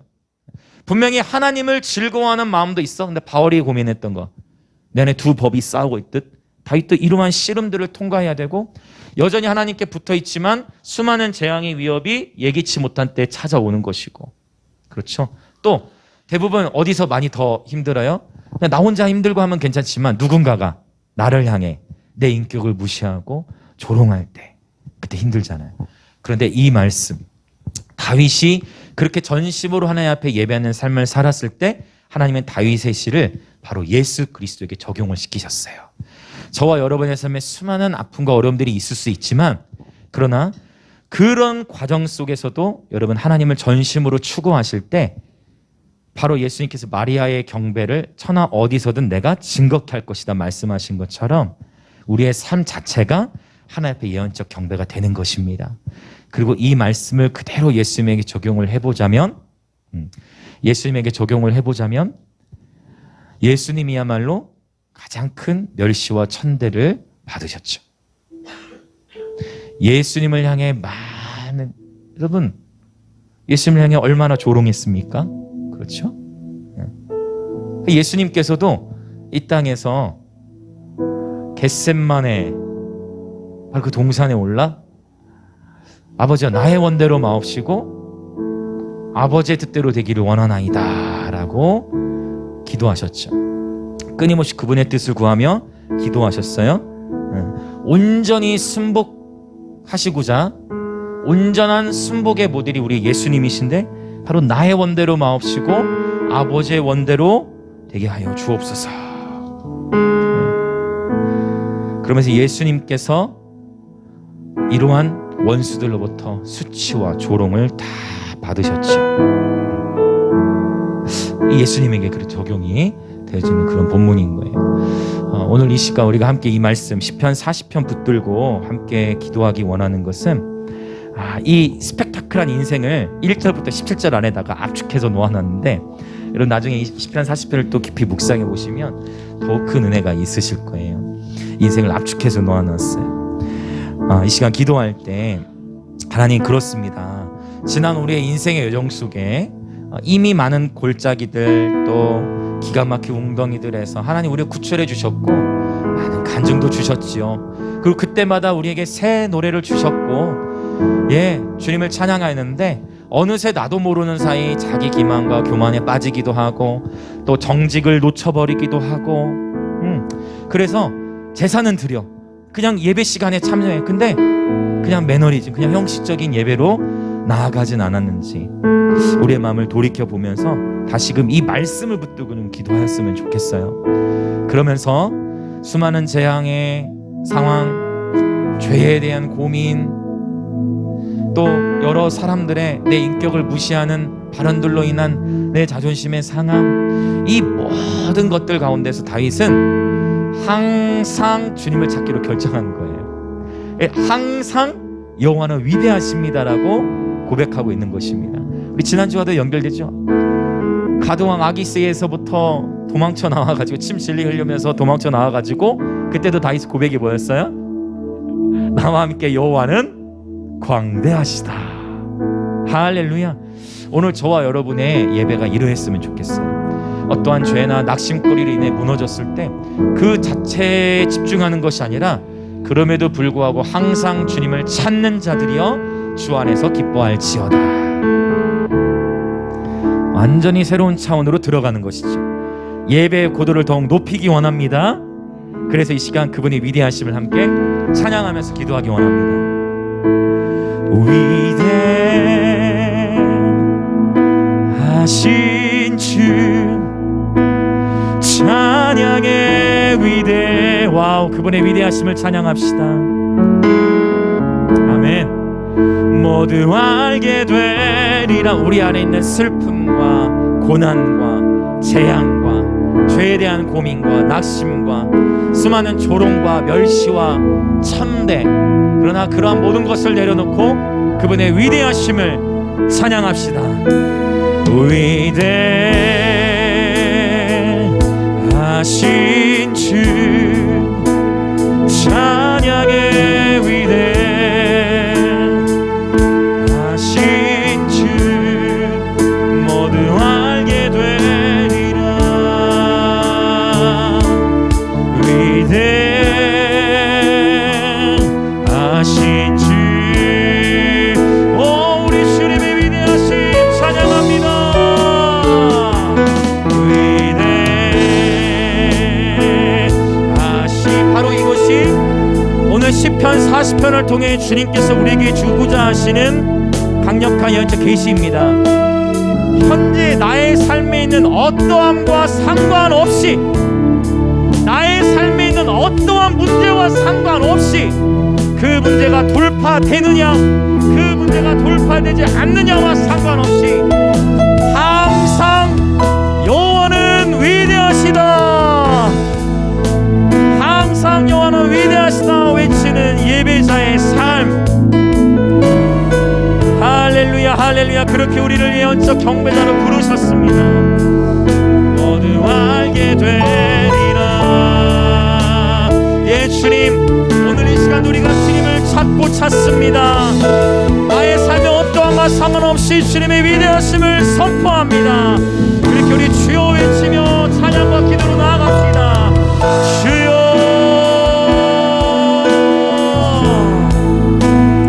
S1: 분명히 하나님을 즐거워하는 마음도 있어. 근데 바울이 고민했던 거, 내 안에 두 법이 싸우고 있듯 다윗도 이러한 씨름들을 통과해야 되고 여전히 하나님께 붙어있지만 수많은 재앙의 위협이 예기치 못한 때에 찾아오는 것이고, 그렇죠? 또 대부분 어디서 많이 더 힘들어요? 그냥 나 혼자 힘들고 하면 괜찮지만 누군가가 나를 향해 내 인격을 무시하고 조롱할 때 그때 힘들잖아요. 그런데 이 말씀, 다윗이 그렇게 전심으로 하나님 앞에 예배하는 삶을 살았을 때 하나님은 다윗의 시를 바로 예수 그리스도에게 적용을 시키셨어요. 저와 여러분의 삶에 수많은 아픔과 어려움들이 있을 수 있지만 그러나 그런 과정 속에서도 여러분 하나님을 전심으로 추구하실 때 바로 예수님께서 마리아의 경배를 천하 어디서든 내가 증거케 할 것이다 말씀하신 것처럼 우리의 삶 자체가 하나님 앞에 예언적 경배가 되는 것입니다. 그리고 이 말씀을 그대로 예수님에게 적용을 해보자면 예수님이야말로 가장 큰 멸시와 천대를 받으셨죠. 예수님을 향해 여러분 예수님을 향해 얼마나 조롱했습니까? 그렇죠? 예수님께서도 이 땅에서 겟셋마네 바로 그 동산에 올라 아버지여 나의 원대로 마옵시고 아버지의 뜻대로 되기를 원하나이다 라고 기도하셨죠. 끊임없이 그분의 뜻을 구하며 기도하셨어요. 온전히 승복하시고자 온전한 승복의 모델이 우리 예수님이신데 바로 나의 원대로 마옵시고 아버지의 원대로 되게 하여 주옵소서. 그러면서 예수님께서 이러한 원수들로부터 수치와 조롱을 다 받으셨죠. 예수님에게 그렇게 적용이 되어지는 그런 본문인 거예요. 오늘 이 시간 우리가 함께 이 말씀 시편 40편 붙들고 함께 기도하기 원하는 것은 이 스펙타클한 인생을 1절부터 17절 안에다가 압축해서 놓아놨는데 여러분 나중에 이 시편 40편을 또 깊이 묵상해 보시면 더욱 큰 은혜가 있으실 거예요. 인생을 압축해서 놓아놨어요. 이 시간 기도할 때 하나님 그렇습니다. 지난 우리의 인생의 여정 속에 이미 많은 골짜기들 또 기가 막힌 웅덩이들에서 하나님 우리를 구출해 주셨고 많은 간증도 주셨지요. 그리고 그때마다 우리에게 새 노래를 주셨고 주님을 찬양하였는데 어느새 나도 모르는 사이 자기 기만과 교만에 빠지기도 하고 또 정직을 놓쳐버리기도 하고 그래서 제사는 드려 그냥 예배 시간에 참여해. 근데 그냥 매너리즘, 그냥 형식적인 예배로 나아가진 않았는지 우리의 마음을 돌이켜보면서 다시금 이 말씀을 붙들고 좀 기도하였으면 좋겠어요. 그러면서 수많은 재앙의 상황, 죄에 대한 고민, 또 여러 사람들의 내 인격을 무시하는 발언들로 인한 내 자존심의 상함, 이 모든 것들 가운데서 다윗은 항상 주님을 찾기로 결정한 거예요. 항상 여호와는 위대하십니다라고 고백하고 있는 것입니다. 우리 지난주와도 연결되죠. 가드왕 아기스에서부터 도망쳐 나와가지고 침 질리 흘리면서 도망쳐 나와가지고 그때도 다윗 고백이 뭐였어요? 나와 함께 여호와는 광대하시다. 할렐루야. 오늘 저와 여러분의 예배가 이러했으면 좋겠어요. 어떠한 죄나 낙심거리로 인해 무너졌을 때 그 자체에 집중하는 것이 아니라 그럼에도 불구하고 항상 주님을 찾는 자들이여 주 안에서 기뻐할지어다. 완전히 새로운 차원으로 들어가는 것이죠. 예배의 고도를 더욱 높이기 원합니다. 그래서 이 시간 그분의 위대하심을 함께 찬양하면서 기도하기 원합니다. 위대하신 주 찬양의 위대. 와우, 그분의 위대하심을 찬양합시다. 아멘. 모두 알게 되리라. 우리 안에 있는 슬픔과 고난과 재앙과 죄에 대한 고민과 낙심과 수많은 조롱과 멸시와 천대, 그러나 그러한 모든 것을 내려놓고 그분의 위대하심을 찬양합시다. 위대하신 주 찬양의 위대하신 주 모두 알게 되리라. 위대하신 주, 오 우리 주님의 위대하심 찬양합니다. 바로 이것이 오늘 시편 40편을 통해 주님께서 우리에게 주고자 하시는 강력한 예언적 계시입니다. 현재 나의 삶에 있는 어떠함과 상관없이, 나의 삶에 있는 어떠한 문제와 상관없이 그 문제가 돌파되느냐 그 문제가 돌파되지 않느냐와 상관없이 항상 여호와는 위대하시다, 항상 여호와는 위대하시다 외치는 예배자의 삶. 할렐루야 할렐루야. 그렇게 우리를 예언적 경배자로 부르셨습니다. 모두 알게 되리라. 예 주님, 오늘 이 시간 우리가 주님을 찾고 찾습니다. 나의 삶에 어떠함과 상관없이 주님의 위대하심을 선포합니다. 그렇게 우리 주여 외치며 찬양과 기도로 나아갑시다. 주여.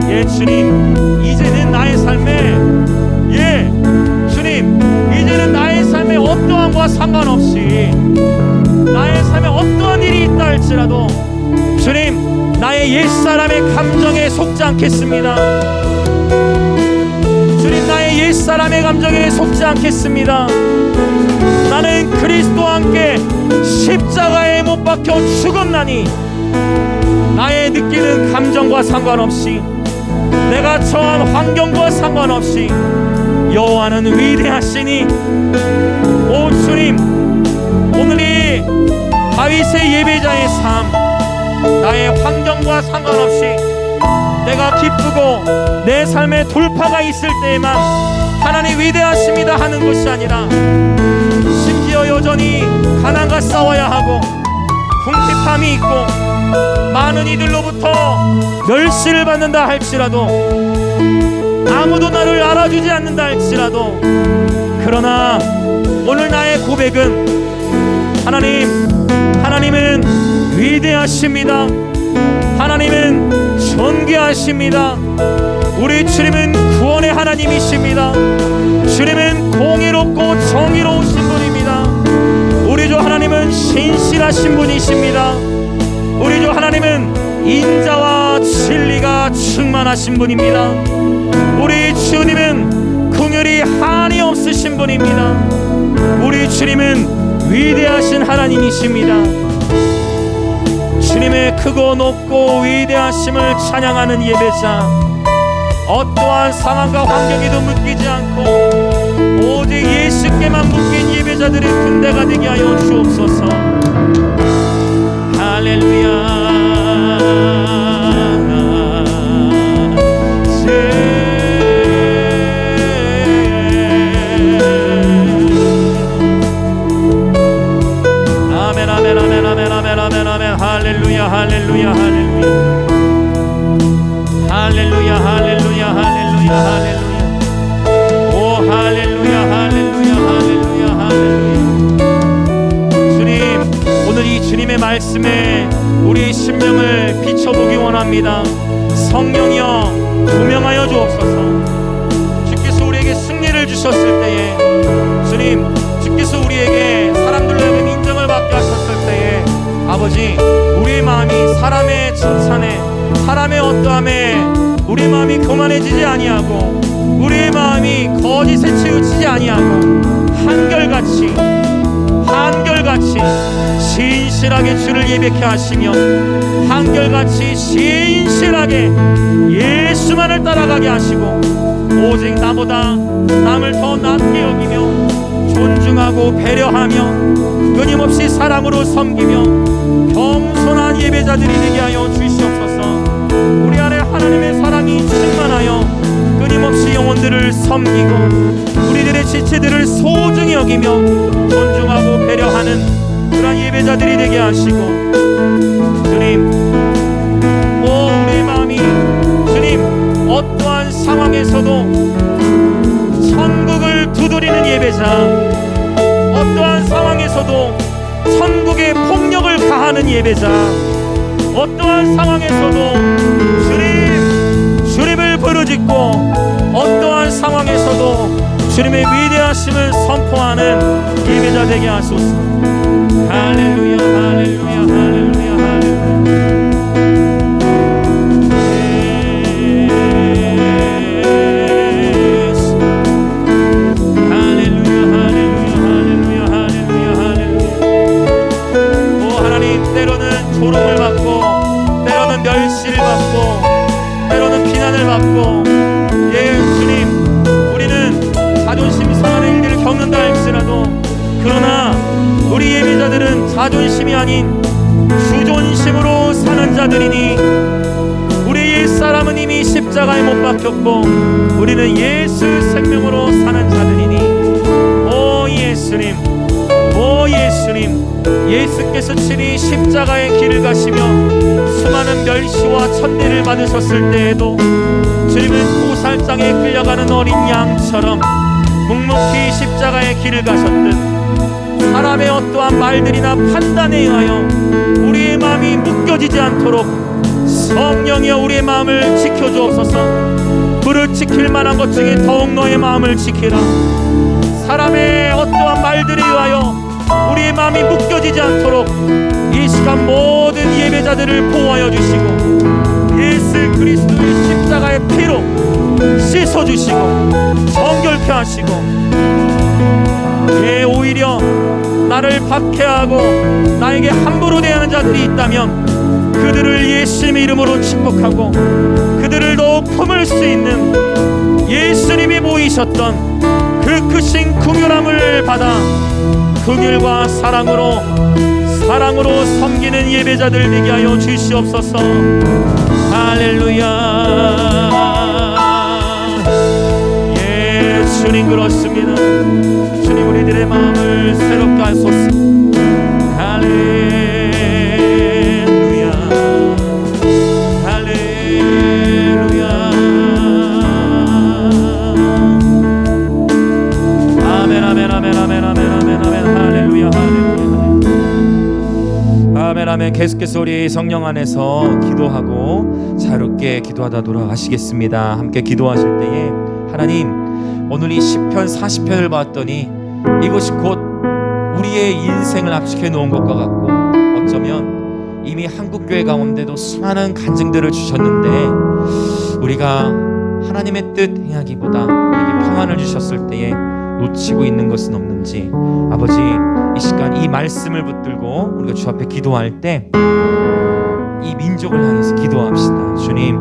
S1: 예 주님, 이제는 나의 삶에, 예 주님, 이제는 나의 삶에 어떠함과 상관없이, 나의 삶에 어떠한 일이 있다 할지라도 주님, 나의 옛사람의 감정에 속지 않겠습니다. 주님, 나의 옛사람의 감정에 속지 않겠습니다. 나는 그리스도와 함께 십자가에 못 박혀 죽었나니 나의 느끼는 감정과 상관없이, 내가 처한 환경과 상관없이 여호와는 위대하시니, 오 주님, 오늘 이 다윗의 예배자의 삶, 나의 환경과 상관없이 내가 기쁘고 내 삶에 돌파가 있을 때에만 하나님 위대하십니다 하는 것이 아니라, 심지어 여전히 가난과 싸워야 하고 궁핍함이 있고 많은 이들로부터 멸시를 받는다 할지라도 아무도 나를 알아주지 않는다 할지라도, 그러나 오늘 나의 고백은 하나님은 위대하십니다. 하나님은 존귀하십니다. 우리 주님은 구원의 하나님이십니다. 주님은 공의롭고 정의로우신 분입니다. 우리 주 하나님은 신실하신 분이십니다. 우리 주 하나님은 인자와 진리가 충만하신 분입니다. 우리 주님은 긍휼이 한이 없으신 분입니다. 우리 주님은 위대하신 하나님이십니다. 주님의 크고 높고 위대하심을 찬양하는 예배자, 어떠한 상황과 환경에도 묶이지 않고 오직 예수께만 묶인 예배자들의 군대가 되게 하여 주옵소서. 할렐루야. 할렐루야 할렐루야 할렐루야 할렐루야 할렐루야 할렐루야 할렐루야. 오 할렐루야 할렐루야 할렐루야 할렐루야. 주님, 오늘 이 주님의 말씀에 우리의 심령을 비춰보기 원합니다. 성령이여 조명하여 주옵소서. 주께서 우리에게 승리를 주셨을 때에, 주님, 주께서 우리에게 사람들로 하여금 인정을 받게 하셨을 때에, 아버지, 우리의 마음이 사람의 칭찬에, 사람의 어떠함에 우리의 마음이 교만해지지 아니하고, 우리의 마음이 거짓에 치우치지 아니하고, 한결같이 신실하게 주를 예배케 하시며, 한결같이 신실하게 예수만을 따라가게 하시고, 오직 나보다 남을 더 낮게 여기며 존중하고 배려하며 끊임없이 사랑으로 섬기며 겸손한 예배자들이 되게 하여 주시옵소서. 우리 안에 하나님의 사랑이 충만하여 끊임없이 영혼들을 섬기고 우리들의 지체들을 소중히 여기며 존중하고 배려하는 그런 예배자들이 되게 하시고, 주님, 우리의 마음이 주님 어떠한 상황에서도 천국을 두드리는 예배자, 어떠한 상황에서도 천국의 폭력을 가하는 예배자, 어떠한 상황에서도 주님을 부르짖고 어떠한 상황에서도 주님의 위대하심을 선포하는 예배자 되게 하소서. 할렐루야 할렐루야 할렐루야 할렐루야. 조롱을 받고, 때로는 멸시를 받고, 때로는 비난을 받고, 주님, 우리는 자존심 상하는 일들을 겪는다 할지라도, 그러나 우리 예배자들은 자존심이 아닌 주존심으로 사는 자들이니, 우리 옛사람은 이미 십자가에 못 박혔고 우리는 예수 생명으로 사는 자들이니, 예수님, 예수께서 친히 십자가의 길을 가시며 수많은 멸시와 천대를 받으셨을 때에도 주님은 도살장에 끌려가는 어린 양처럼 묵묵히 십자가의 길을 가셨듯, 사람의 어떠한 말들이나 판단에 의하여 우리의 마음이 묶여지지 않도록 성령이여 우리의 마음을 지켜주옵소서. 불을 지킬 만한 것 중에 더욱 너의 마음을 지키라. 사람의 어떠한 말들에 의하여 우리의 마음이 묶여지지 않도록 이 시간 모든 예배자들을 보호하여 주시고, 예수 그리스도의 십자가의 피로 씻어주시고 정결케 하시고, 오히려 나를 박해하고 나에게 함부로 대하는 자들이 있다면 그들을 예수님의 이름으로 축복하고, 그들을 더욱 품을 수 있는 예수님이 보이셨던 그 크신 긍휼함을 받아 긍휼과 사랑으로 섬기는 예배자들 되게 하여 주시옵소서. 할렐루야. 주님, 그렇습니다. 주님, 우리들의 마음을 새롭게 하소서. 할렐루야 할렐루야. 계속해서 우리 성령 안에서 기도하고 자유롭게 기도하다 돌아가시겠습니다. 함께 기도하실 때에 하나님, 오늘 이 시편 40편을 봤더니 이것이 곧 우리의 인생을 압축해 놓은 것과 같고, 어쩌면 이미 한국교회 가운데도 수많은 간증들을 주셨는데 우리가 하나님의 뜻 행하기보다 우리에게 평안을 주셨을 때에 놓치고 있는 것은 없는지, 아버지, 이 시간 이 말씀을 붙들고 우리가 주 앞에 기도할 때 이 민족을 향해서 기도합시다. 주님,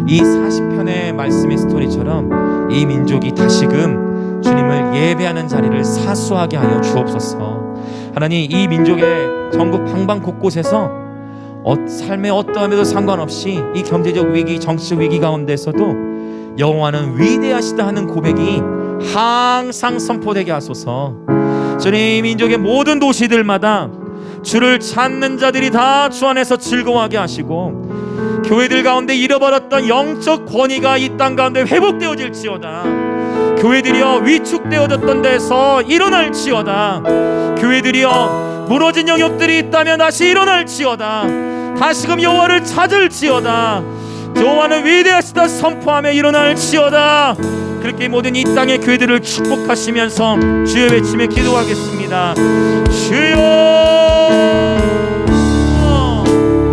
S1: 이 40편의 말씀의 스토리처럼 이 민족이 다시금 주님을 예배하는 자리를 사수하게 하여 주옵소서. 하나님, 이 민족의 전국 방방 곳곳에서 삶의 어떠함에도 상관없이 이 경제적 위기, 정치적 위기 가운데서도 여호와는 위대하시다 하는 고백이 항상 선포되게 하소서. 주님, 민족의 모든 도시들마다 주를 찾는 자들이 다 주 안에서 즐거워하게 하시고, 교회들 가운데 잃어버렸던 영적 권위가 이 땅 가운데 회복되어질지어다. 교회들이여 위축되어졌던 데서 일어날지어다. 교회들이여 무너진 영역들이 있다면 다시 일어날지어다. 다시금 여호와를 찾을지어다. 여호와는 위대하시다 선포하며 일어날지어다. 그렇게 모든 이 땅의 교회들을 축복하시면서 주여 외치며 기도하겠습니다. 주여.